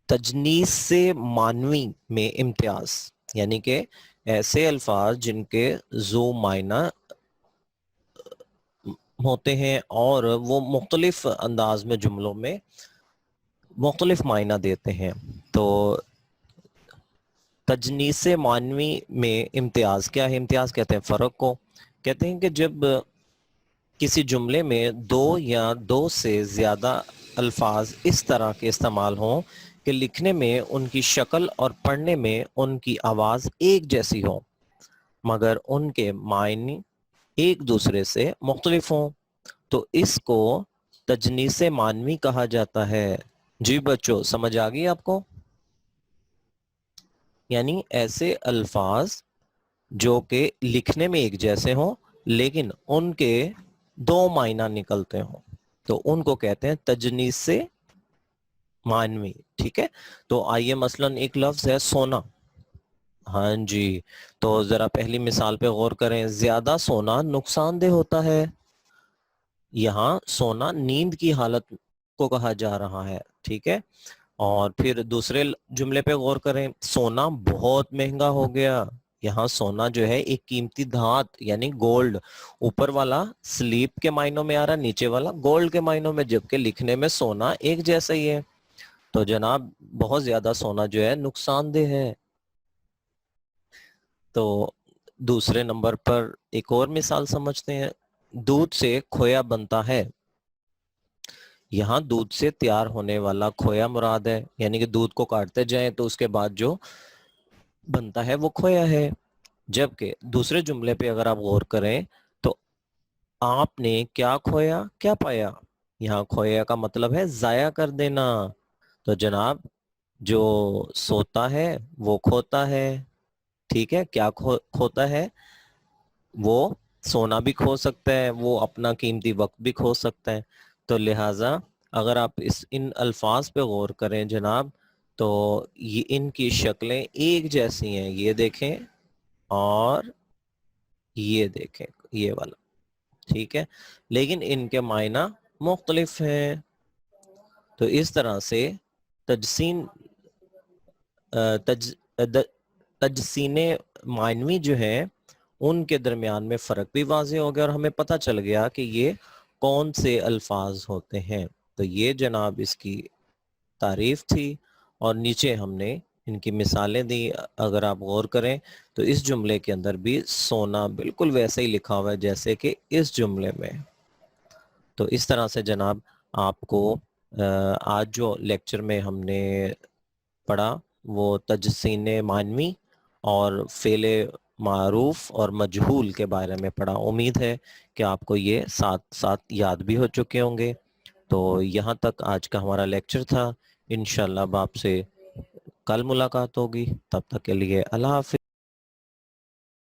تجنیس سے معنوی میں امتیاز، یعنی کہ ایسے الفاظ جن کے ذو معنی ہوتے ہیں اور وہ مختلف انداز میں جملوں میں مختلف معنی دیتے ہیں. تو تجنیس معنوی میں امتیاز کیا ہے؟ امتیاز کہتے ہیں فرق کو. کہتے ہیں کہ جب کسی جملے میں دو یا دو سے زیادہ الفاظ اس طرح کے استعمال ہوں کہ لکھنے میں ان کی شکل اور پڑھنے میں ان کی آواز ایک جیسی ہو مگر ان کے معنی ایک دوسرے سے مختلف ہوں، تو اس کو تجنیس معنوی کہا جاتا ہے. جی بچوں، سمجھ آ گئی آپ کو؟ یعنی ایسے الفاظ جو کہ لکھنے میں ایک جیسے ہوں لیکن ان کے دو معنی نکلتے ہوں، تو ان کو کہتے ہیں تجنیس سے معنوی. ٹھیک ہے، تو آئیے مثلا ایک لفظ ہے سونا. ہاں جی، تو ذرا پہلی مثال پہ غور کریں. زیادہ سونا نقصان دہ ہوتا ہے. یہاں سونا نیند کی حالت کو کہا جا رہا ہے. ٹھیک ہے، اور پھر دوسرے جملے پہ غور کریں. سونا بہت مہنگا ہو گیا. یہاں سونا جو ہے ایک قیمتی دھات یعنی گولڈ. اوپر والا سلیپ کے معنوں میں آ رہا، نیچے والا گولڈ کے معنوں میں، جبکہ لکھنے میں سونا ایک جیسا ہی ہے. تو جناب بہت زیادہ سونا جو ہے نقصان دہ ہے. تو دوسرے نمبر پر ایک اور مثال سمجھتے ہیں. دودھ سے کھویا بنتا ہے. یہاں دودھ سے تیار ہونے والا کھویا مراد ہے، یعنی کہ دودھ کو کاٹتے جائیں تو اس کے بعد جو بنتا ہے وہ کھویا ہے. جبکہ دوسرے جملے پہ اگر آپ غور کریں تو آپ نے کیا کھویا کیا پایا. یہاں کھویا کا مطلب ہے ضائع کر دینا. تو جناب جو سوتا ہے وہ کھوتا ہے. ٹھیک ہے، کیا کھوتا ہے؟ وہ سونا بھی کھو سکتا ہے، وہ اپنا قیمتی وقت بھی کھو سکتا ہے. تو لہٰذا اگر آپ ان الفاظ پہ غور کریں جناب تو یہ ان کی شکلیں ایک جیسی ہیں. یہ دیکھیں اور یہ دیکھیں، یہ والا. ٹھیک ہے، لیکن ان کے معنی مختلف ہیں. تو اس طرح سے تجسین تجسین معنوی جو ہے ان کے درمیان میں فرق بھی واضح ہو گیا اور ہمیں پتہ چل گیا کہ یہ کون سے الفاظ ہوتے ہیں. تو یہ جناب اس کی تعریف تھی، اور نیچے ہم نے ان کی مثالیں دی. اگر آپ غور کریں تو اس جملے کے اندر بھی سونا بالکل ویسے ہی لکھا ہوا ہے جیسے کہ اس جملے میں. تو اس طرح سے جناب آپ کو آج جو لیکچر میں ہم نے پڑھا وہ تجسین معنوی اور فعل معروف اور مجہول کے بارے میں پڑھا. امید ہے کہ آپ کو یہ ساتھ ساتھ یاد بھی ہو چکے ہوں گے. تو یہاں تک آج کا ہمارا لیکچر تھا. انشاءاللہ اب آپ سے کل ملاقات ہوگی. تب تک کے لیے اللہ حافظ.